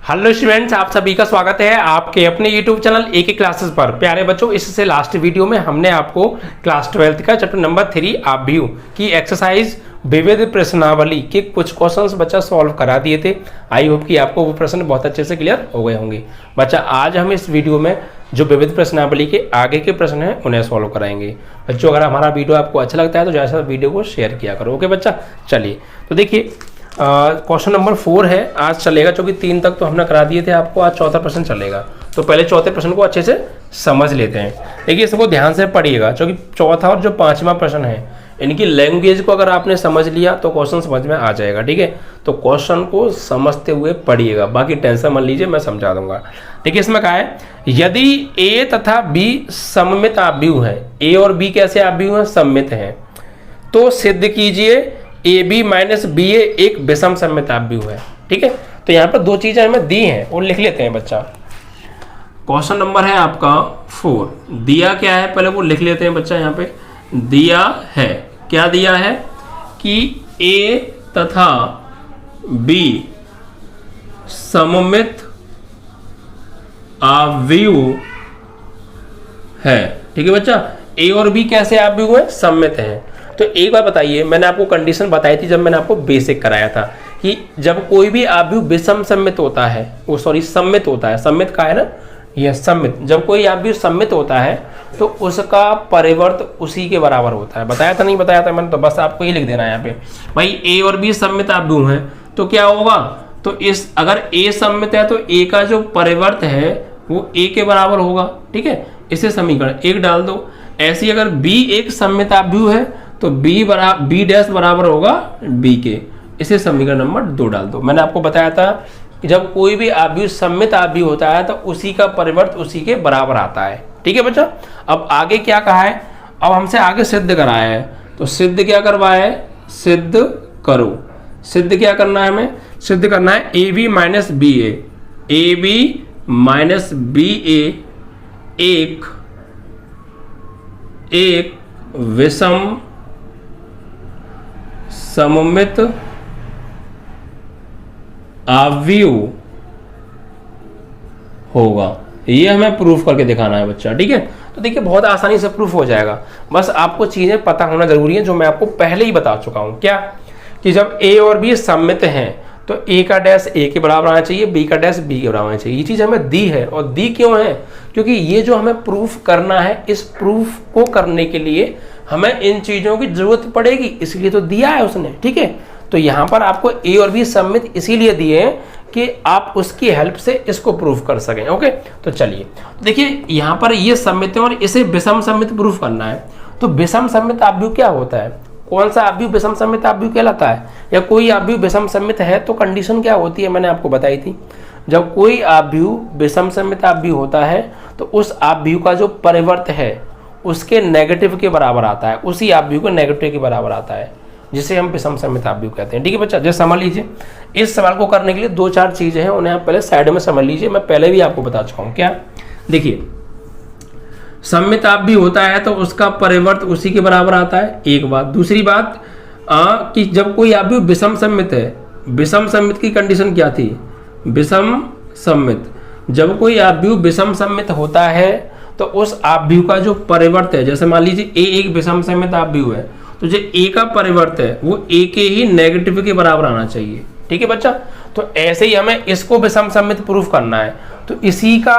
Hello students, आप सभी का स्वागत है आपके अपने YouTube चैनल एक क्लासेस पर। प्यारे बच्चों, इससे लास्ट वीडियो में हमने आपको क्लास 12th का चैप्टर नंबर 3 आव्यूह की एक्सरसाइज विविध प्रश्नावली के कुछ क्वेश्चंस बच्चा सॉल्व करा दिए थे। आई होप कि आपको वो प्रश्न बहुत अच्छे से क्लियर हो गए होंगे। बच्चा आज हम इस वीडियो में जो विविध प्रश्नावली के आगे के प्रश्न हैं उन्हें सॉल्व कराएंगे। बच्चों, अगर हमारा वीडियो आपको अच्छा लगता है तो ज़्यादा से ज़्यादा वीडियो को शेयर किया करो। ओके बच्चा, चलिए तो देखिए क्वेश्चन नंबर 4 है, आज चलेगा, क्योंकि 3 तक तो हमने करा दिए थे आपको, आज चौथा प्रश्न चलेगा। तो पहले चौथे प्रश्न को अच्छे से समझ लेते हैं। देखिए इसको ध्यान से पढ़िएगा, क्योंकि चौथा और जो 5वां प्रश्न है इनकी लैंग्वेज को अगर आपने समझ लिया तो क्वेश्चन समझ में आ जाएगा। ठीक है, तो क्वेश्चन को समझते हुए पढ़िएगा, बाकी टेंशन मत लीजिए, मैं समझा दूंगा। देखिए इसमें कहा है, यदि ए तथा बी सममित आव्यूह है, ए और बी कैसे आव्यूह हैं? सममित हैं, तो सिद्ध कीजिए ए बी माइनस बी ए एक विषम सममित आव्यूह है। ठीक है, तो यहाँ पर दो चीजें हमें दी हैं और लिख लेते हैं बच्चा। क्वेश्चन नंबर है आपका 4, दिया क्या है पहले वो लिख लेते हैं बच्चा। यहाँ पे दिया है, क्या दिया है कि ए तथा बी सममित आव्यूह है। ठीक है बच्चा, ए और बी कैसे आव्यूह है? सममित है। तो एक बार बताइए, मैंने आपको कंडीशन बताई थी जब मैंने आपको बेसिक कराया था कि जब कोई भी आव्यूह विषम सममित होता है, वो सॉरी सममित होता है, सममित का है ना, यह सममित, जब कोई आव्यूह सममित होता है तो उसका परिवर्त उसी के बराबर होता है। बताया था नहीं बताया था मैंने? तो बस आपको ये लिख देना है यहाँ पे, भाई ए और बी सममित आव्यूह है तो क्या होगा, तो इस अगर ए सममित है तो ए का जो परिवर्त है वो ए के बराबर होगा। ठीक है, इसे समीकरण 1 डाल दो। ऐसी अगर बी एक सममित आव्यूह है तो बी डैश बराबर होगा बी के, इसे समीकरण नंबर 2 डाल दो। मैंने आपको बताया था कि जब कोई भी आव्यूह सममित आव्यूह होता है तो उसी का परिवर्त उसी के बराबर आता है। ठीक है बच्चा, अब आगे क्या कहा है, अब हमसे आगे सिद्ध कराया है, तो सिद्ध क्या करवाया है? सिद्ध करो। सिद्ध क्या करना है हमें? सिद्ध करना है A B minus B A B minus B एक विषम सममित आव्यूह होगा। ये हमें प्रूफ करके दिखाना है बच्चा। ठीक है, तो देखिए बहुत आसानी से प्रूफ हो जाएगा, बस आपको चीजें पता होना जरूरी है जो मैं आपको पहले ही बता चुका हूं। क्या कि जब ए और बी सममित हैं तो ए का डैश ए के बराबर आना चाहिए, बी का डैश बी के बराबर आना चाहिए। ये चीज हमें दी है, और दी क्यों है? क्योंकि ये जो हमें प्रूफ करना है, इस प्रूफ को करने के लिए हमें इन चीजों की जरूरत पड़ेगी, इसलिए तो दिया है उसने। ठीक है, तो यहां पर आपको ए और बी सममित इसीलिए दिए हैं कि आप उसकी हेल्प से इसको प्रूफ कर सकें। ओके, तो चलिए देखिए यहां पर ये सममित है और इसे विषम सममित प्रूफ करना है। तो विषम सममित आव्यूह क्या होता है? कौन सा आव्यूह विषम सममित आव्यूह कहलाता है? या कोई आव्यूह विषम सममित है तो कंडीशन क्या होती है, मैंने आपको बताई थी। जब कोई आव्यूह विषम सममित आव्यूह होता है तो उस आव्यूह का जो परिवर्त है उसके नेगेटिव के बराबर आता है, उसी आव्यूह को नेगेटिव के बराबर आता है, जिसे हम विषम सममित आव्यूह कहते हैं। ठीक है बच्चा, जैसे समझ लीजिए, इस सवाल को करने के लिए 2-4 चीजें हैं, उन्हें आप पहले साइड में समझ लीजिए। मैं पहले भी आपको बता चुका हूं। क्या? देखिए सममित आव्यूह होता है तो उसका परिवर्त उसी के बराबर आता है, एक बात। दूसरी बात कि जब कोई आव्यूह विषम सममित है, विषम सममित की कंडीशन क्या थी? विषम सममित, जब कोई आव्यूह विषम सममित होता है तो उस आव्यूह का जो परिवर्त है, जैसे मान लीजिए ए एक विषम सममित आव्यूह है तो जो ए का परिवर्त है वो ए के ही नेगेटिव के बराबर आना चाहिए। ठीक है बच्चा, तो ऐसे ही हमें इसको विषम सममित प्रूफ करना है, तो इसी का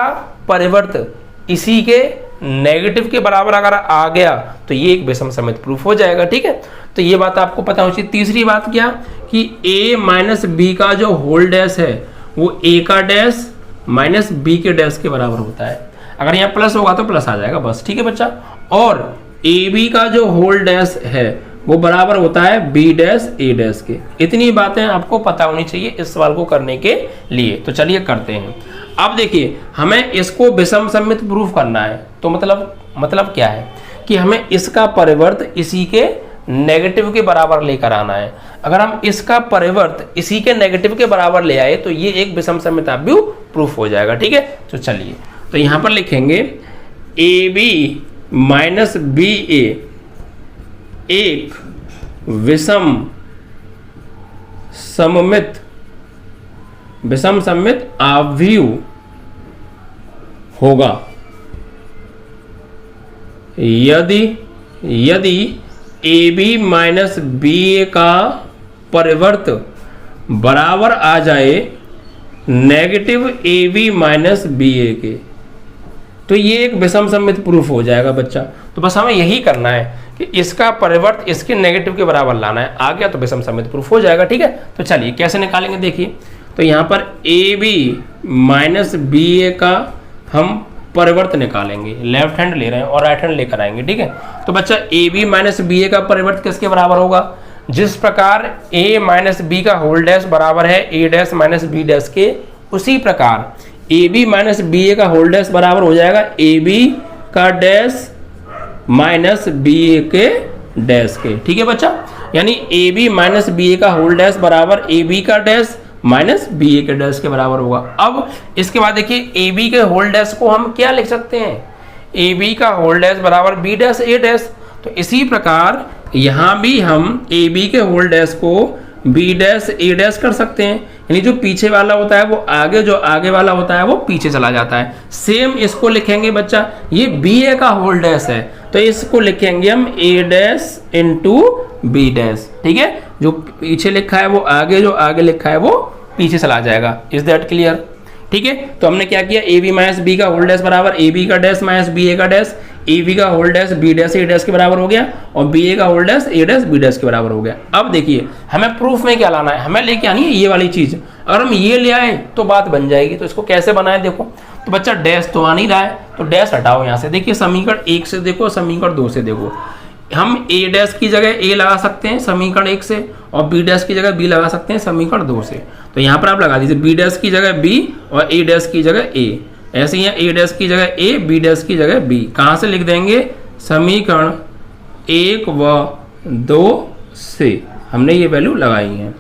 परिवर्त इसी के नेगेटिव के बराबर अगर आ गया तो ये एक विषम सममित प्रूफ हो जाएगा। ठीक है, तो ये बात आपको पता होनी चाहिए। तीसरी बात क्या कि a माइनस बी का जो होल डैश है वो a का डैश माइनस बी के डैश के बराबर होता है। अगर यहाँ प्लस होगा तो प्लस आ जाएगा बस। ठीक है बच्चा, और ए बी का जो होल डैश है वो बराबर होता है बी डैश ए डैश के। इतनी बातें आपको पता होनी चाहिए इस सवाल को करने के लिए। तो चलिए करते हैं। अब देखिए हमें इसको विषम सममित प्रूफ करना है, तो मतलब क्या है कि हमें इसका परिवर्त इसी के नेगेटिव के बराबर लेकर आना है। अगर हम इसका परिवर्त इसी के नेगेटिव के बराबर ले आए तो ये एक विषम सममित आव्यूह प्रूफ हो जाएगा। ठीक है, तो चलिए तो यहां पर लिखेंगे ए बी माइनस बी ए एक विषम सममित विषम सममित आव्यूह होगा यदि AB माइनस BA का परिवर्त बराबर आ जाए नेगेटिव AB माइनस BA के, तो ये एक विषम सममित प्रूफ हो जाएगा बच्चा। तो बस हमें यही करना है कि इसका परिवर्त इसके नेगेटिव के बराबर लाना है, आ गया तो विषम सममित प्रूफ हो जाएगा। ठीक है, तो चलिए कैसे निकालेंगे देखिए। तो यहाँ पर AB माइनस BA का हम परिवर्त निकालेंगे, लेफ्ट हैंड ले रहे हैं और राइट हैंड लेकर आएंगे। ठीक है, तो बच्चा AB माइनस BA का परिवर्त किसके बराबर होगा? जिस प्रकार A माइनस B का होल डैश बराबर है A dash minus B dash के, उसी प्रकार AB माइनस BA का होल डैश बराबर हो जाएगा AB का डैश माइनस BA के डैश के। ठीक है बच्चा, यानी AB माइनस BA का होल डैश बराबर AB का डैश माइनस BA के डैश के बराबर होगा। अब इसके बाद देखिए AB के होल डैश को हम क्या लिख सकते हैं? AB का होल डैश बराबर B डैश A डैश। तो इसी प्रकार यहाँ भी हम AB के होल डैश को B डैश A डैश कर सकते हैं, यानी जो पीछे वाला होता है वो आगे, जो आगे वाला होता है वो पीछे चला जाता है। सेम इसको लिखेंगे बच्चा, ये BA का होल डैश है तो इसको लिखेंगे हम A dash into B dash. ठीक है, जो पीछे लिखा है वो आगे, जो आगे लिखा है वो पीछे चला जाएगा। Is that clear? ठीक है, तो हमने क्या किया, AB माइनस B का होल डैश बराबर AB का डैश माइनस BA का डैश, AB का whole dash B dash A dash के बराबर हो गया और BA का whole dash A dash B dash के बराबर हो गया। अब देखिए हमें प्रूफ में क्या लाना है, हमें लेके आनी है ये वाली चीज। अगर हम ये ले आए तो बात बन जाएगी। तो इसको कैसे बनाए देखो, तो बच्चा डैश तो आ नहीं रहा है तो डैश हटाओ यहाँ से। देखिए समीकरण 1 से देखो, समीकरण 2 से देखो। हम A डैश की जगह A लगा सकते हैं समीकरण 1 से और B डैश की जगह B लगा सकते हैं समीकरण 2 से। तो यहाँ पर आप लगा दीजिए B डैश की जगह B और A डैश की जगह A। ऐसे ही A डैश की जगह A, B डैश की जगह B। कहाँ से लिख देंगे? समीकरण 1 व 2 से हमने ये वैल्यू लगाई है।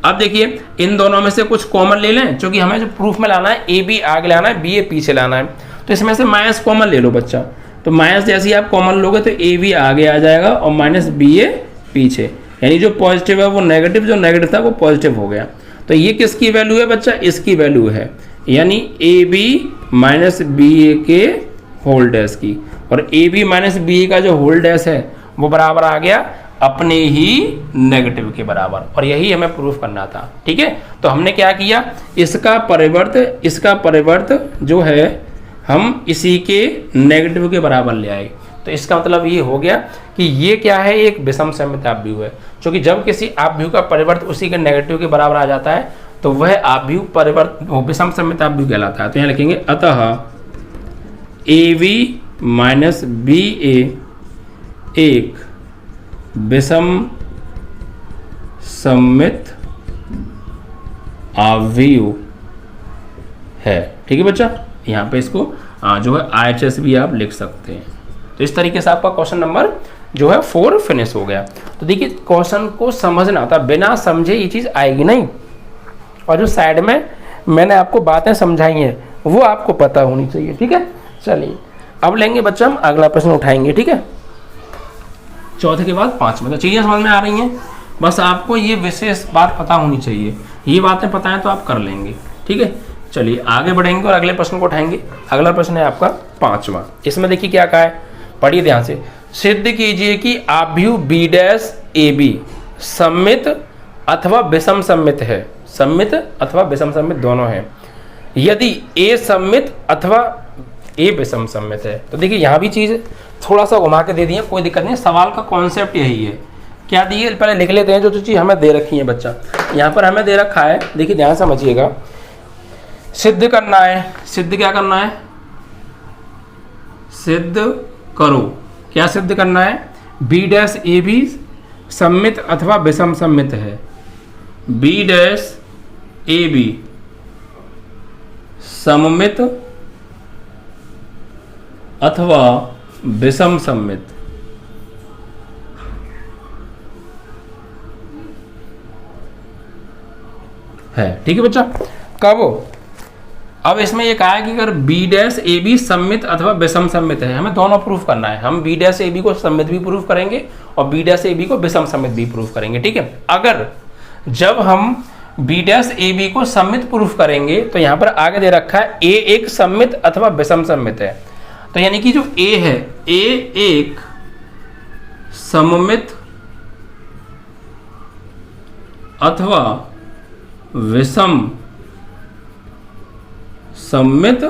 अब देखिए इन दोनों में से कुछ कॉमन ले लें, क्योंकि हमें जो प्रूफ में लाना है AB आगे लाना है, BA पीछे लाना है। तो इसमें से माइनस कॉमन ले लो बच्चा। तो माइनस जैसे ही आप कॉमन लोगे तो AB आगे आ जाएगा और माइनस BA पीछे, यानी जो पॉजिटिव है वो नेगेटिव, जो नेगेटिव था वो पॉजिटिव हो गया। तो ये किसकी वैल्यू है बच्चा? इसकी वैल्यू है, यानी AB माइनस BA के होल डैश की। और AB माइनस BA का जो होल डैश है वो बराबर आ गया अपने ही नेगेटिव के बराबर, और यही हमें प्रूफ करना था। ठीक है, तो हमने क्या किया, इसका परिवर्त जो है हम इसी के नेगेटिव के बराबर ले आए। तो इसका मतलब ये हो गया कि ये क्या है, एक विषम सममित आव्यूह है। क्योंकि जब किसी आव्यूह का परिवर्त उसी के नेगेटिव के बराबर आ जाता है तो वह आव्यूह परिवर्त विषम सममित आव्यूह कहलाता है। तो यहाँ लिखेंगे अतः AB माइनस BA एक विषम सममित आव्यूह है। ठीक है बच्चा, यहाँ पे इसको जो है IHS भी आप लिख सकते हैं। तो इस तरीके से आपका क्वेश्चन नंबर जो है 4 फिनिश हो गया। तो देखिए क्वेश्चन को समझना था, बिना समझे ये चीज़ आएगी नहीं। और जो साइड में मैंने आपको बातें समझाई हैं वो आपको पता होनी चाहिए। ठीक है, चलिए अब लेंगे बच्चा हम अगला प्रश्न उठाएंगे। ठीक है, चौथे के बाद 5 तो चीज़ें समझ में आ रही हैं, बस आपको ये विशेष बात पता होनी चाहिए। ये बातें पता है तो आप कर लेंगे। ठीक है, चलिए आगे बढ़ेंगे और अगले प्रश्न को उठाएंगे। अगला प्रश्न है आपका 5वां। इसमें देखिए क्या कहा है, पढ़िए ध्यान से। सिद्ध कीजिए कि आव्यूह B डैश AB सममित अथवा विषम सममित है। सममित अथवा विषम सममित दोनों है। यदि A सममित अथवा A विषम सममित है। तो देखिए यहाँ भी चीज़ थोड़ा सा घुमा के दे दी है, कोई दिक्कत नहीं। सवाल का कॉन्सेप्ट यही है। क्या दिए पहले लिख लेते हैं, जो चीज़ हमें दे रखी है बच्चा। यहाँ पर हमें दे रखा है, देखिए ध्यान समझिएगा। सिद्ध करना है, सिद्ध क्या करना है, सिद्ध करो। क्या सिद्ध करना है? B डैश AB सममित अथवा विषम सममित है। B डैश AB सममित अथवा विषम सममित है। ठीक है बच्चा, कब? अब इसमें ये कहा है कि अगर B डैश AB सममित अथवा विषम सममित है, हमें दोनों प्रूफ करना है। हम B डैश AB को सममित भी प्रूफ करेंगे और B डैश AB को विषम सममित भी प्रूफ करेंगे। ठीक है, अगर जब हम बी डैश ए बी को सममित प्रूफ करेंगे तो यहां पर आगे दे रखा है ए एक सममित अथवा विषम सममित है। तो यानी कि जो ए है, ए एक सममित अथवा विषम सममित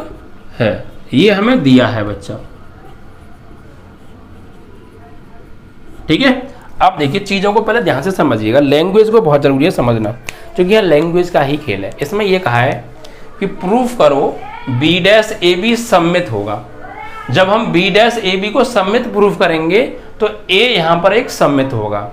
है, ये हमें दिया है बच्चा। ठीक है, अब देखिए चीजों को पहले ध्यान से समझिएगा, लैंग्वेज को बहुत जरूरी है समझना, क्योंकि यह लैंग्वेज का ही खेल है। इसमें यह कहा है कि प्रूफ करो बी डैश ए बी सममित होगा। जब हम बी डैश ए बी को सममित प्रूफ करेंगे तो ए यहां पर एक सममित होगा,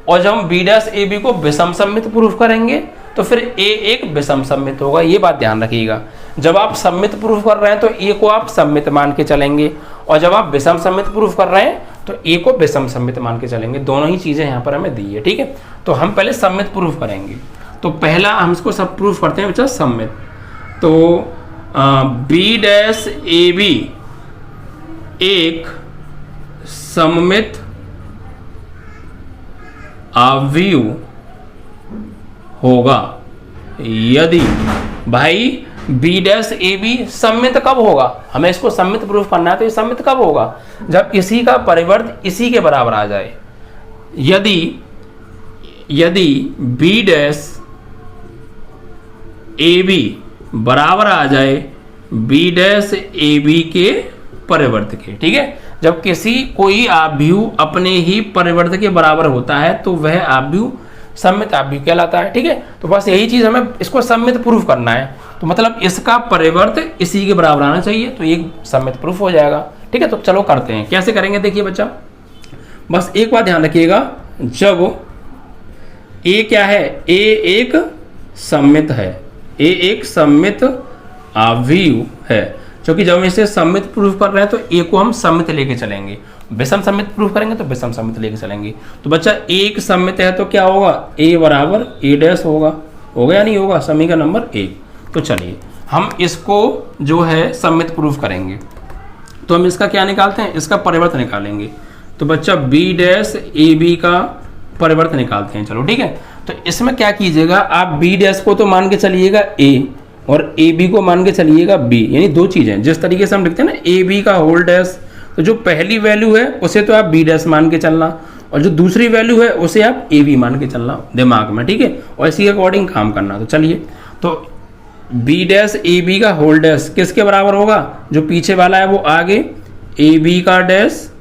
और जब हम बी डैश ए बी को विषम सममित प्रूफ करेंगे तो फिर ए एक विषम सममित होगा। ये बात ध्यान रखिएगा, जब आप सममित प्रूफ कर रहे हैं तो ए को आप सममित मान के चलेंगे, और जब आप विषम सममित प्रूफ कर रहे हैं तो ए को विषम सममित मान के चलेंगे। दोनों ही चीजें यहाँ पर हमें दी है। ठीक है, तो हम पहले सममित प्रूफ करेंगे। तो पहला हम इसको सब प्रूफ करते हैं बच्चा सममित। तो बी डैश ए बी एक सममित अवयव होगा यदि, भाई बी डैश ए बी सममित कब होगा, हमें इसको सममित प्रूफ करना है। तो ये सममित कब होगा, जब इसी का परिवर्त इसी के बराबर आ जाए। यदि बी डैश ए बी बराबर आ जाए बी डैश ए बी के परिवर्त के। ठीक है, जब कोई आव्यूह अपने ही परिवर्त के बराबर होता है तो वह आव्यूह सममित आव्यूह कहलाता है। ठीक है, तो बस यही चीज हमें इसको सममित प्रूफ करना है। तो मतलब इसका परिवर्त इसी के बराबर आना चाहिए, तो ये सममित प्रूफ हो जाएगा। ठीक है, तो चलो करते हैं, कैसे करेंगे देखिए बच्चा। बस एक बात ध्यान रखिएगा, जब ए क्या है, ए एक सममित है, ए एक सममित अवयव है, क्योंकि जब हम इसे सममित प्रूफ कर रहे हैं तो ए को हम सममित लेके चलेंगे, विषम सममित प्रूफ करेंगे तो विषम सममित लेके चलेंगे। तो बच्चा एक सममित है तो क्या होगा, ए बराबर ए डैश होगा या नहीं होगा, समीकरण नंबर 1। तो चलिए हम इसको जो है सममित प्रूफ करेंगे। तो हम इसका क्या निकालते हैं, इसका परिवर्त निकालेंगे। तो बच्चा बी डैश ए बी का परिवर्त निकालते हैं। चलो ठीक है, तो इसमें क्या कीजिएगा, आप बी डैश को तो मान के चलिएगा ए, और ए बी को मान के चलिएगा बी, यानी दो चीजें। जिस तरीके से हम लिखते हैं ना ए बी का होल डैश, तो जो पहली वैल्यू है उसे तो आप बी डैश मान के चलना, और जो दूसरी वैल्यू है उसे आप ए बी मान के चलना दिमाग में। ठीक है, और इसी के अकॉर्डिंग काम करना। तो चलिए, तो बी डैश ए बी का होल डैश किसके बराबर होगा, जो पीछे वाला है वो आगे, ए बी का डैश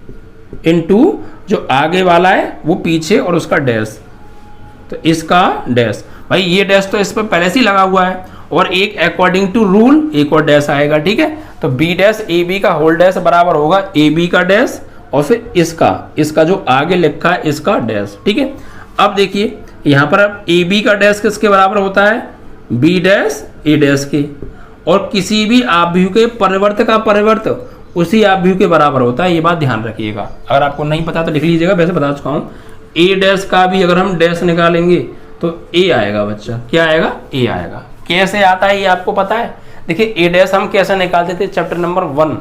इनटू जो आगे वाला है वो पीछे और उसका डैश, तो इसका डैश। भाई ये डैश तो इस पर पहले से ही लगा हुआ है, और एक अकॉर्डिंग टू रूल एक और डैश आएगा। ठीक है, तो बी डैश ए बी का होल डैश बराबर होगा ए बी का डैश और फिर इसका जो आगे लिखा है इसका डैश। ठीक है, अब देखिए यहां पर अब ए बी का डैश किसके बराबर होता है, बी डैश ए डैश के, और किसी भी आव्यूह के परिवर्त का परिवर्त उसी आव्यूह के बराबर होता है। ये बात ध्यान रखिएगा, अगर आपको नहीं पता तो लिख लीजिएगा, वैसे बता चुका हूं। ए डैश का भी अगर हम डैश निकालेंगे तो ए आएगा बच्चा, क्या आएगा, ए आएगा। कैसे आता है ये आपको पता है, देखिए ए डैश हम कैसे निकालते थे, चैप्टर नंबर 1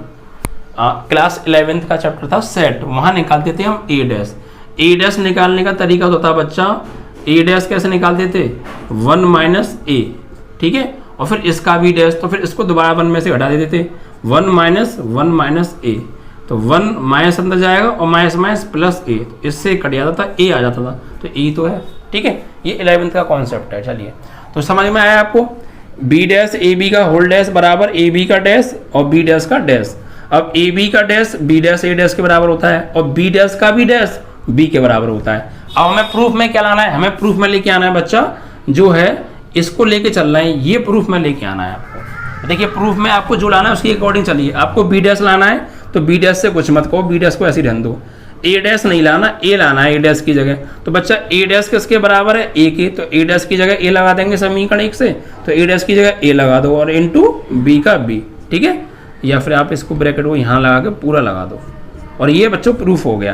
क्लास 11th का चैप्टर था सेट, वहां निकालते थे हम ए डैश। ए डैश निकालने का तरीका होता है बच्चा, ए डैश कैसे निकालते थे, 1 माइनस ए। ठीक है, और फिर इसका भी डैश, तो फिर इसको दोबारा 1 में से हटा देते थे, 1 माइनस ए, तो 1 माइनस अंदर जाएगा और माइनस माइनस प्लस ए, इससे कट जाता था, ए आ जाता था, तो ए तो है। ठीक है, ये 11th का कॉन्सेप्ट है। चलिए, तो समझ में आया आपको, बी डैश ए बी का होल डैश बराबर ए बी का डैश और बी डैश का डैश। अब ए बी का डैश बी डैश ए डैश के बराबर होता है, और बी डैश का भी डैश बी के बराबर होता है। अब हमें प्रूफ में क्या लाना है, हमें प्रूफ में लेके आना है बच्चा, जो है इसको लेके चलना है, ये प्रूफ में लेके आना है आपको। देखिए प्रूफ में आपको जो लाना है उसके अकॉर्डिंग चलिए। आपको बी डैश लाना है तो बी डैश से कुछ मत कहो, बी डैश को ऐसे ही रहने दो। ए डैश नहीं लाना, ए लाना है ए डैश की जगह। तो बच्चा ए डैश किसके बराबर है, ए के, तो ए डैश की जगह ए लगा देंगे समीकरण 1 से, तो ए डैश की जगह ए लगा दो और इनटू बी का बी। ठीक है, या फिर आप इसको ब्रैकेट को यहाँ लगा के पूरा लगा दो, और ये बच्चों प्रूफ हो गया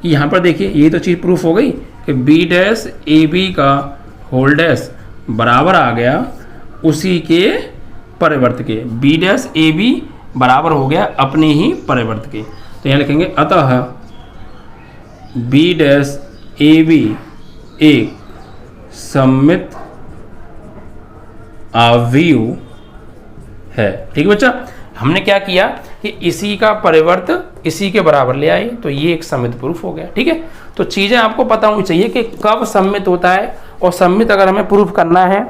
कि यहाँ पर देखिए ये तो चीज़ प्रूफ हो गई कि बी डैश ए बी का होल डैश बराबर आ गया उसी के परिवर्त के, बी डैश ए बी बराबर हो गया अपने ही परिवर्त के। तो यहाँ लिखेंगे अतः बी डैश ए बी एक सममित अवयव है। ठीक है बच्चा, हमने क्या किया कि इसी का परिवर्त इसी के बराबर ले आए, तो ये एक सममित प्रूफ हो गया। ठीक है, तो चीजें आपको पता होनी चाहिए कि कब सममित होता है, और सममित अगर हमें प्रूफ करना है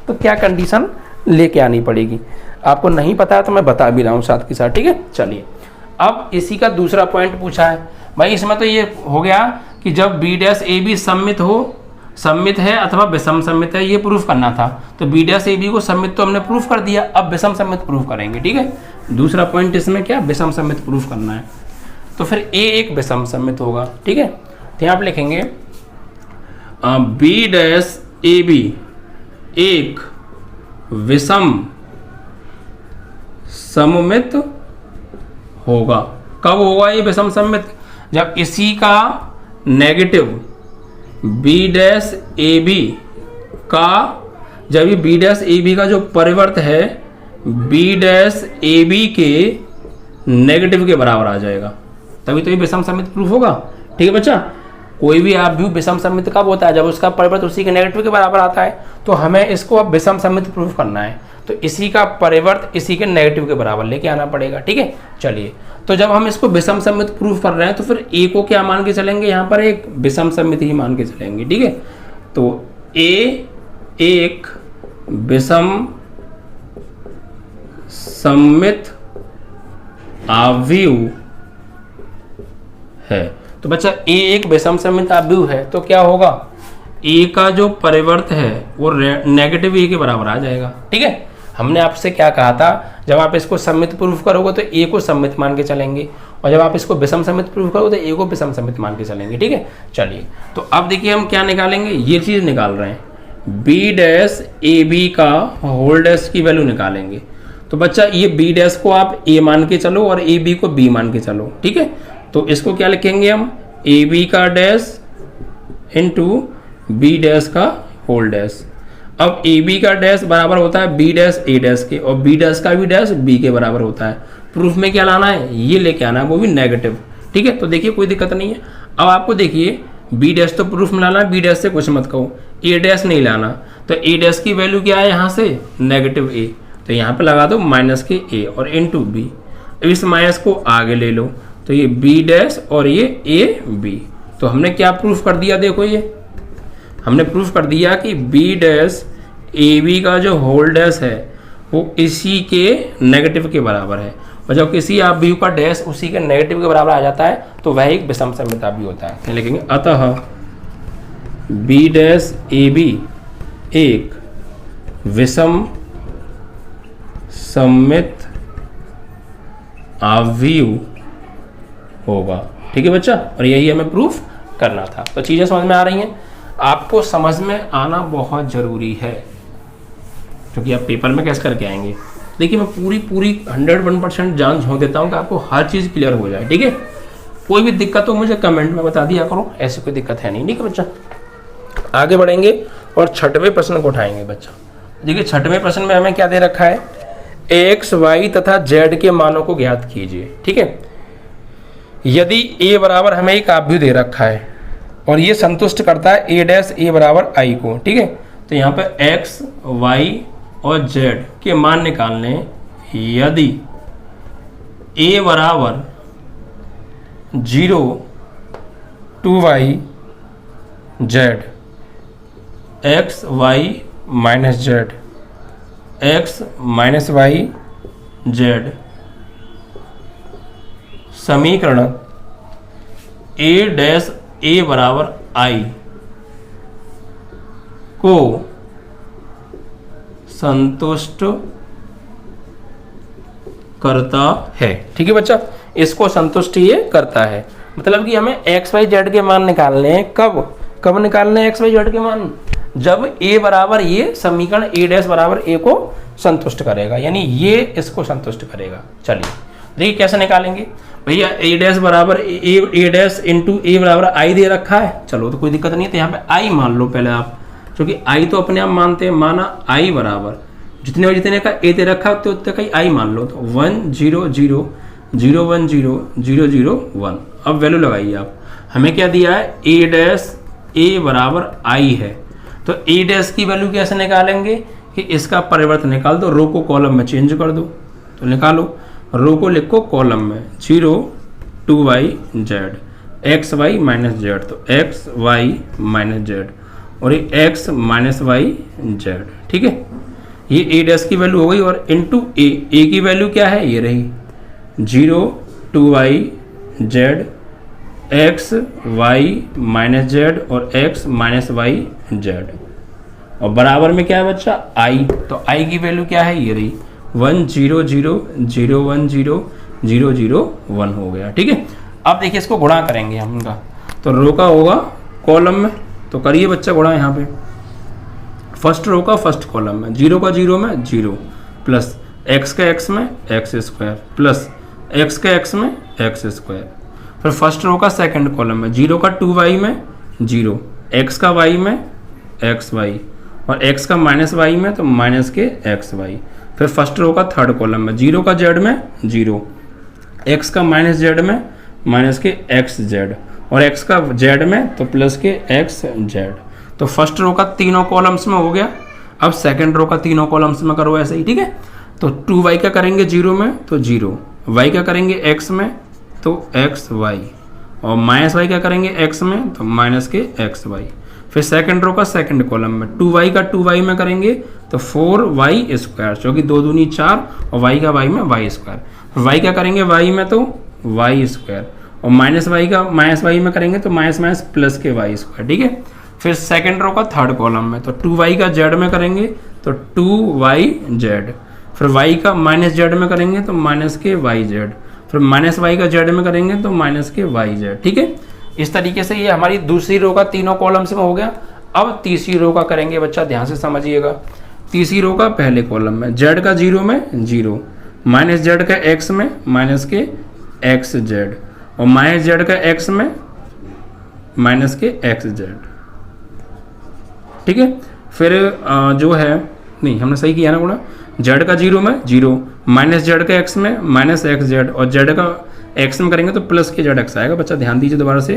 तो क्या कंडीशन लेके आनी पड़ेगी। आपको नहीं पता है तो मैं बता भी रहा हूँ साथ के साथ। ठीक है, चलिए अब इसी का दूसरा पॉइंट पूछा है भाई। इसमें तो ये हो गया कि जब बी डैश ए बी सममित हो, सममित है अथवा विषम सममित है, ये प्रूफ करना था। तो बी डैश ए बी को सममित तो हमने प्रूफ कर दिया, अब विषम सममित प्रूफ करेंगे। ठीक है, दूसरा पॉइंट इसमें क्या, विषम सममित प्रूफ करना है। तो फिर ए एक विषम सममित होगा। ठीक है, तो यहाँ आप लिखेंगे बी डैश ए बी एक विषम सममित होगा। कब होगा ये विषम सममित, जब इसी का negative B dash A B का, जब ये बी डैश ए बी का जो परिवर्त है बी डैश ए बी के नेगेटिव के बराबर आ जाएगा, तभी तो ये विषम सममित प्रूफ होगा। ठीक है बच्चा, कोई भी आप व्यू विषम सममित कब होता है, जब उसका परिवर्त उसी के नेगेटिव के बराबर आता है। तो हमें इसको अब विषम सममित प्रूफ करना है, तो इसी का परिवर्त इसी के नेगेटिव के बराबर लेके आना पड़ेगा। ठीक है, चलिए तो जब हम इसको विषम सममित प्रूफ कर रहे हैं तो फिर ए को क्या मान के चलेंगे, यहाँ पर एक विषम सममित ही मान के चलेंगे। ठीक है, तो ए एक विषम सममित अवयव है। तो बच्चा ए एक विषम सममित अवयव है, तो क्या होगा, ए का जो परिवर्त है वो नेगेटिव ए के बराबर आ जाएगा। ठीक है, हमने आपसे क्या कहा था, जब आप इसको सममित प्रूफ करोगे तो ए को सममित मान के चलेंगे, और जब आप इसको विषम सममित प्रूफ करोगे तो ए को विषम सममित मान के चलेंगे। ठीक है, चलिए तो अब देखिए हम क्या निकालेंगे, ये चीज निकाल रहे हैं, बी डैश ए बी का होल डैश की वैल्यू निकालेंगे। तो बच्चा ये बी डैश को आप ए मान के चलो और ए बी को बी मान के चलो। ठीक है, तो इसको क्या लिखेंगे हम, ए बी का डैश इंटू बी डैश का होल डैश। अब ए बी का डैश बराबर होता है बी डैश ए डैश के, और बी डैश का भी डैश बी के बराबर होता है। प्रूफ में क्या लाना है, ये लेके आना है, वो भी नेगेटिव। ठीक है, तो देखिए कोई दिक्कत नहीं है। अब आपको देखिए बी डैश तो प्रूफ में लाना है, बी डैश से कुछ मत कहो, ए डैश नहीं लाना। तो ए डैश की वैल्यू क्या है यहाँ से, नेगेटिव ए, तो यहाँ पे लगा दो माइनस के ए और इनटू बी। इस माइनस को आगे ले लो, तो ये बी डैश और ये ए बी। तो हमने क्या प्रूफ कर दिया, देखो ये हमने प्रूफ कर दिया कि बी डैश ए बी का जो होल डैश है वो इसी के नेगेटिव के बराबर है, और जब किसी अवयव का डैश उसी के नेगेटिव के बराबर आ जाता है तो वह एक विषम सममित अवयव होता है। लिखेंगे अतः बी डैश ए बी एक विषम सममित अवयव होगा। ठीक है बच्चा, और यही हमें प्रूफ करना था। तो चीजें समझ में आ रही हैं, आपको समझ में आना बहुत जरूरी है, क्योंकि आप पेपर में कैसे करके आएंगे। देखिए मैं पूरी 101% जान झोंक देता हूँ कि आपको हर चीज़ क्लियर हो जाए। ठीक है, कोई भी दिक्कत हो मुझे कमेंट में बता दिया करो, ऐसी कोई दिक्कत है नहीं। ठीक है बच्चा, आगे बढ़ेंगे और छठवें प्रश्न को उठाएंगे बच्चा। देखिए छठवें प्रश्न में हमें क्या दे रखा है, एक्स वाई तथा जेड के मानों को ज्ञात कीजिए। ठीक है, यदि ए बराबर हमें एक अवयव दे रखा है और ये संतुष्ट करता है ए डैश ए बराबर आई को। ठीक है, तो यहाँ पे एक्स वाई और जेड के मान निकालने, यदि ए बराबर 0 2 Y Z, X Y minus Z, X minus Y Z, समीकरण ए डैश ए बराबर आई को संतुष्ट करता है। ठीक है बच्चा, इसको संतुष्ट ये करता है, मतलब कि हमें एक्स वाई जेड के मान निकालने हैं। कब निकालने हैं एक्स वाई जेड के मान, जब ए बराबर ये समीकरण ए डैश बराबर ए को संतुष्ट करेगा, यानी ये इसको संतुष्ट करेगा। चलिए देखिए कैसे निकालेंगे भैया, ए डैश बराबर ए डैश इंटू ए बराबर आई दे रखा है। चलो तो कोई दिक्कत नहीं है, तो यहाँ पे आई मान लो पहले आप, क्योंकि आई तो अपने आप मानते हैं। माना आई बराबर जितने का ए दे रखा है उतने का ही आई मान लो, तो 1 0 0 0 1 0 0 0 1। अब वैल्यू लगाइए आप, हमें क्या दिया है, ए डैश ए बराबर आई है, तो ए डैश की वैल्यू कैसे निकालेंगे, कि इसका परिवर्तन निकाल दो, रो को कॉलम में चेंज कर दो। तो निकालो, रो को लिखो कॉलम में 0 2yz X Y minus Z, तो एक्स वाई माइनस जेड और ये x माइनस वाई जेड। ठीक है, ये a डैश की वैल्यू हो गई और इंटू a की वैल्यू क्या है, ये रही 0 2yz X Y minus Z और x माइनस वाई जेड, और बराबर में क्या है बच्चा i, तो i की वैल्यू क्या है, ये रही 1 0 0 0 1 0 0 0 1 हो गया। ठीक है, अब देखिए इसको गुणा करेंगे हम इनका, तो रो का होगा कॉलम में, तो करिए बच्चा गुणा यहाँ पे, फर्स्ट रो का फर्स्ट कॉलम में, 0 का 0 में 0 प्लस x का x में एक्स स्क्वायर प्लस x का x में एक्स स्क्वायर, फिर फर्स्ट रो का सेकंड कॉलम में 0 का 2y में 0, x का y में एक्स वाई और x का माइनस वाई में तो माइनस के एक्स वाई, फिर फर्स्ट रो का थर्ड कॉलम में 0 का z में 0, x का माइनस z में माइनस के एक्स जेड और x का z में तो प्लस के एक्स जेड। तो फर्स्ट रो का तीनों कॉलम्स में हो गया, अब सेकंड रो का तीनों कॉलम्स में करो ऐसे ही। ठीक है, तो 2y का करेंगे 0 में तो 0, y का करेंगे x में तो एक्स वाई और माइनस y का करेंगे x में तो माइनस के एक्स वाई, फिर सेकंड रो का सेकंड कॉलम में 2y का 2y में करेंगे तो 4y स्क्वायर, जो कि 2 दूनी 4 और y का y में y स्क्वायर, y का करेंगे y में तो y स्क्वायर और माइनस y का माइनस y में करेंगे तो माइनस माइनस प्लस के y स्क्वायर। ठीक है, फिर सेकंड रो का थर्ड कॉलम में तो 2y का z में करेंगे तो 2yz, फिर y का माइनस z में करेंगे तो माइनस के yz, फिर माइनस y का z में करेंगे तो माइनस के yz। ठीक है, इस तरीके से ये हमारी दूसरी रो का तीनों कॉलम्स में हो गया। अब तीसरी रो का करेंगे बच्चा, ध्यान से समझिएगा। तीसरी रो का पहले कॉलम में z का 0 में 0, माइनस z का x में माइनस के एक्स जेड और माइनस जेड का x में माइनस के एक्स जेड। ठीक है, फिर जो है नहीं हमने सही किया ना गुणा, z का 0 में 0, माइनस जेड का x में माइनस एक्स जेड और z का x में करेंगे तो प्लस के जेड एक्स आएगा। बच्चा ध्यान दीजिए दोबारा से,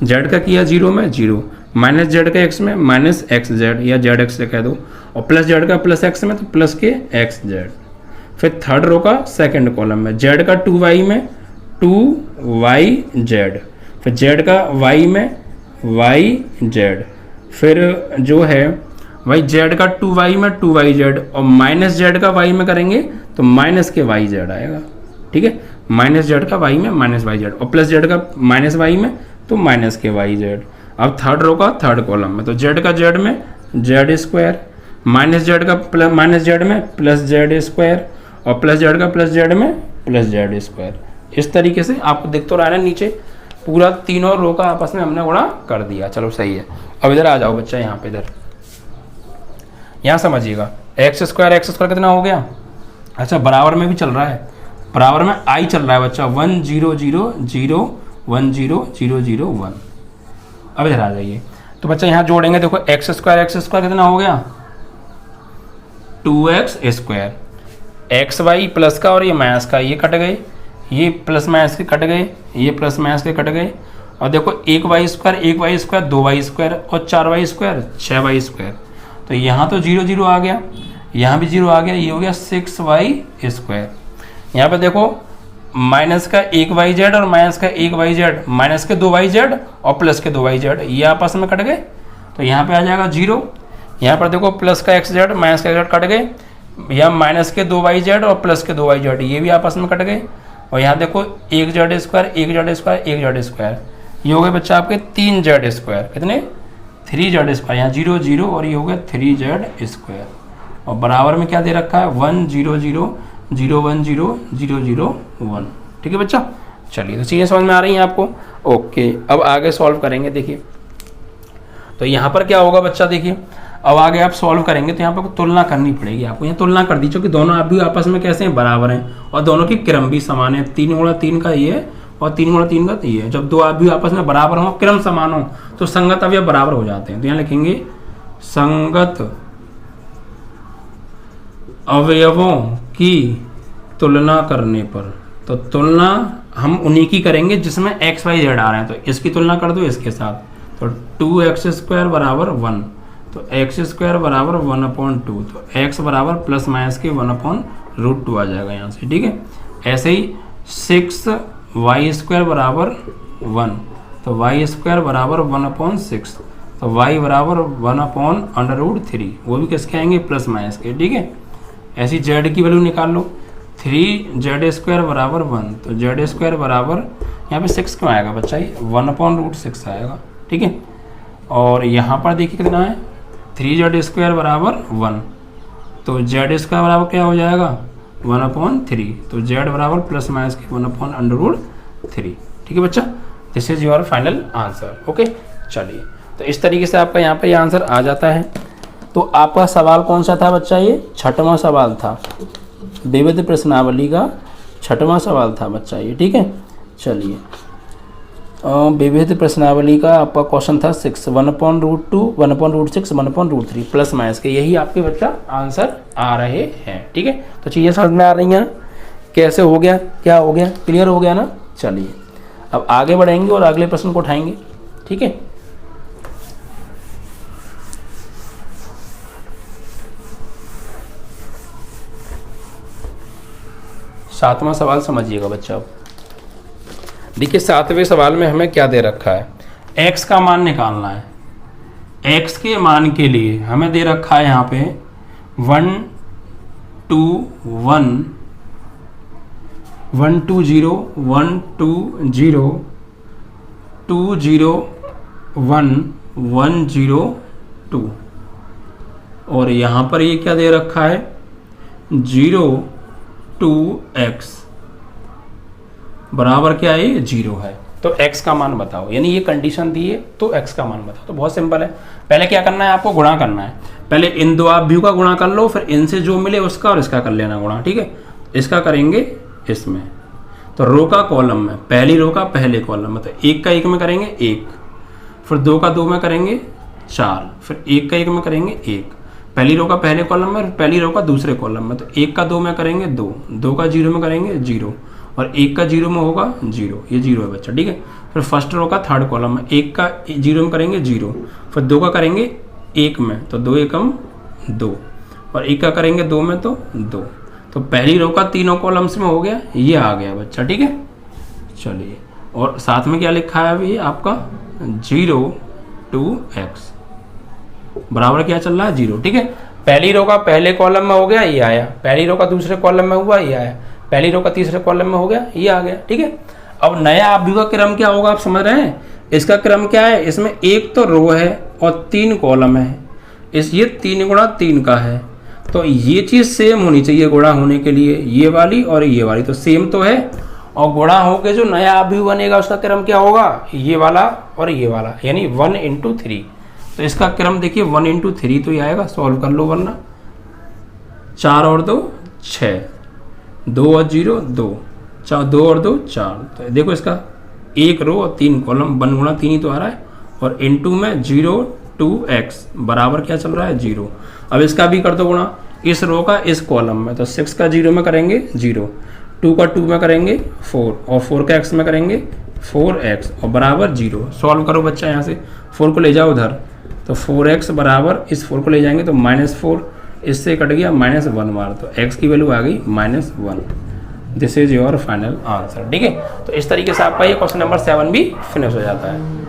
z का किया 0 में 0, माइनस जेड का x में माइनस एक्स जेड या जेड एक्स कह दो और प्लस जेड का प्लस x में तो प्लस के एक्स जेड। फिर थर्ड रो का सेकंड कॉलम में z का 2y में 2yz, फिर z का y में yz, फिर जो है भाई z का 2y में 2yz और माइनस z का y में करेंगे तो माइनस के yz आएगा। ठीक है, माइनस z का y में माइनस yz और प्लस z का माइनस y में तो माइनस के yz। अब थर्ड रो का थर्ड कॉलम में तो z का z में z स्क्वायर, माइनस z का माइनस z में प्लस z स्क्वायर और प्लस z का प्लस z में प्लस z स्क्वायर। इस तरीके से आपको दिख तो रहा है ना, नीचे पूरा तीनों रो का आपस में हमने गुणा कर दिया। चलो सही है, अब इधर आ जाओ बच्चा, यहाँ पे इधर यहाँ समझिएगा, एक्स स्क्वायर कितना हो गया। अच्छा, बराबर में भी चल रहा है, बराबर में आई चल रहा है बच्चा 1 0 0 0 1 0 0 0 1। अब इधर आ जाइए, तो बच्चा यहाँ जोड़ेंगे, देखो एक्स स्क्वायर कितना हो गया 2x square, x Y plus का और ये माइनस का, ये कट गए, ये प्लस माइनस के कट गए, ये प्लस माइनस के कट गए और देखो 1y स्क्वायर 2y स्क्वायर और 4y स्क्वायर 6y स्क्वायर, तो यहाँ तो 0 0 आ गया, यहाँ भी 0 आ गया, ये हो गया 6y स्क्वायर। यहाँ पे देखो माइनस का 1yz और माइनस का 1yz, माइनस के 2yz और प्लस के 2yz, ये आपस में कट गए तो यहाँ पे आ जाएगा 0। यहाँ पर देखो प्लस का xz माइनस का xz कट गए, यहाँ माइनस के 2yz और प्लस के 2yz, ये भी आपस में कट गए और यहाँ देखो 1z square 1z square 1z square, ये हो गए बच्चा आपके 3z स्क्वायर, कितने 3z स्क्वायर, यहाँ 0 0 और ये हो गया 3z स्क्वायर और बराबर में क्या दे रखा है 1 0 0 0 1 0 0 0 1। ठीक है बच्चा, चलिए तो चीज़ें समझ में आ रही हैं आपको। ओके, अब आगे सॉल्व करेंगे। देखिए तो यहाँ पर क्या होगा बच्चा, देखिए अब आगे आप सॉल्व करेंगे तो यहाँ पर तुलना करनी पड़ेगी आपको। यहाँ तुलना कर दी क्योंकि दोनों आप भी आपस में कैसे हैं, बराबर हैं और दोनों की क्रम भी समान है। 3 गुणा 3 का ये और 3 गुणा 3 का तो ये। जब दो आप भी आपस में बराबर हो, क्रम समान हो, तो संगत अवयव बराबर हो जाते हैं। तो यहाँ लिखेंगे संगत अवयवों की तुलना करने पर, तो तुलना हम उन्हीं की करेंगे जिसमें x y z आ रहे हैं। तो इसकी तुलना कर दो इसके साथ, तो 2x स्क्वायर बराबर 1, तो एक्स स्क्वायर बराबर 1/2, तो एक्स बराबर प्लस माइनस के 1/√2 आ जाएगा यहाँ से, ठीक है। ऐसे ही 6y² बराबर 1, तो y स्क्वायर बराबर 1/6, तो y बराबर 1/√3, वो भी किसके आएंगे, प्लस माइनस के, ठीक है। ऐसी z की वैल्यू निकाल लो, 3z² बराबर 1, तो z² बराबर यहाँ पे 6 क्यों आएगा बच्चा, ये 1/√6 आएगा, ठीक है। और यहाँ पर देखिए कितना है, 3z² बराबर 1, तो z² बराबर क्या हो जाएगा 1/3, तो z बराबर प्लस माइनस के 1/√3, ठीक है बच्चा। This is your final answer, okay. चलिए, तो इस तरीके से आपका यहाँ पे ये आंसर आ जाता है। तो आपका सवाल कौन सा था बच्चा, ये 6वां सवाल था, विविध प्रश्नावली का 6वां सवाल था बच्चा ये, ठीक है। चलिए, विविध प्रश्नावली का आपका क्वेश्चन था 6, 1/√2, 1/√6, 1/√3 प्लस माइनस के, यही आपके बच्चा आंसर आ रहे हैं, ठीक है। तो चीज़ें समझ में आ रही हैं, कैसे हो गया, क्या हो गया, क्लियर हो गया ना। चलिए, अब आगे बढ़ेंगे और अगले प्रश्न को उठाएंगे, ठीक है। सातवां सवाल समझिएगा बच्चा। अब देखिए, 7वें सवाल में हमें क्या दे रखा है, x का मान निकालना है। x के मान के लिए हमें दे रखा है यहाँ पे 1 2 1 1 2 0 1 2 0 2 0 1 1 0 2, और यहाँ पर ये क्या दे रखा है 0 2x बराबर क्या है, 0 है। तो x का मान बताओ, यानी ये कंडीशन दी है तो x का मान बताओ। तो बहुत सिंपल है, पहले क्या करना है, आपको गुणा करना है। पहले इन दो अवयव का गुणा कर लो, फिर इनसे जो मिले उसका और इसका कर लेना गुणा, ठीक है। इसका करेंगे इसमें, तो रो का कॉलम में, पहली रो का पहले कॉलम में, तो 1 का 1 में करेंगे 1, फिर 2 का 2 में करेंगे 4, फिर 1 का 1 में करेंगे 1, पहली रो का पहले कॉलम में, पहली रो का दूसरे कॉलम में, तो 1 का 2 में करेंगे 2, 2 का 0 में करेंगे 0, और 1 का 0 में होगा 0, ये 0 है बच्चा, ठीक है। फिर फर्स्ट रो का थर्ड कॉलम में 1 का 0 में करेंगे 0, फिर 2 का करेंगे 1 में, तो 2 एकम 2, और 1 का करेंगे 2 में तो 2, तो पहली रो का तीनों कॉलम्स में हो गया, ये आ गया बच्चा, ठीक है। चलिए, और साथ में क्या लिखा है अभी आपका 0 2x बराबर क्या चल रहा है 0, ठीक है। पहली रो का पहले कॉलम में हो गया, ये आया, पहली रो का दूसरे कॉलम में हुआ, ये आया, पहली रो का तीसरे कॉलम में हो गया, ये आ गया, ठीक है। अब नया अवयव का क्रम क्या होगा, आप समझ रहे हैं। इसका क्रम क्या है, इसमें एक तो रो है और 3 कॉलम है, ये 3 गुणा 3 का है, तो ये चीज सेम होनी चाहिए गुणा होने के लिए, ये वाली और ये वाली तो सेम तो है, और गुणा होके जो नया अवयव बनेगा उसका क्रम क्या होगा, ये वाला और ये वाला, यानी 1 × 3। तो इसका क्रम देखिए 1 × 3 तो ये आएगा, सॉल्व कर लो, वरना 4 और 2 6, 2 और 0 2, 2 और 2 4, तो देखो इसका 1 रो और 3 कॉलम, 1 गुणा 3 ही तो आ रहा है, और इनटू में 0 2x बराबर क्या चल रहा है 0। अब इसका भी कर दो गुणा, इस रो का इस कॉलम में, तो 6 का 0 में करेंगे 0, 2 का 2 में करेंगे 4, और 4 का x में करेंगे 4x, और बराबर 0। सॉल्व करो बच्चा, यहाँ से 4 को ले जाओ उधर, तो 4x बराबर, इस 4 को ले जाएंगे तो -4, इससे कट गया -1 बार, तो x की वैल्यू आ गई -1। This is your final answer, ठीक है। तो इस तरीके से आपका ये क्वेश्चन नंबर 7 भी फिनिश हो जाता है।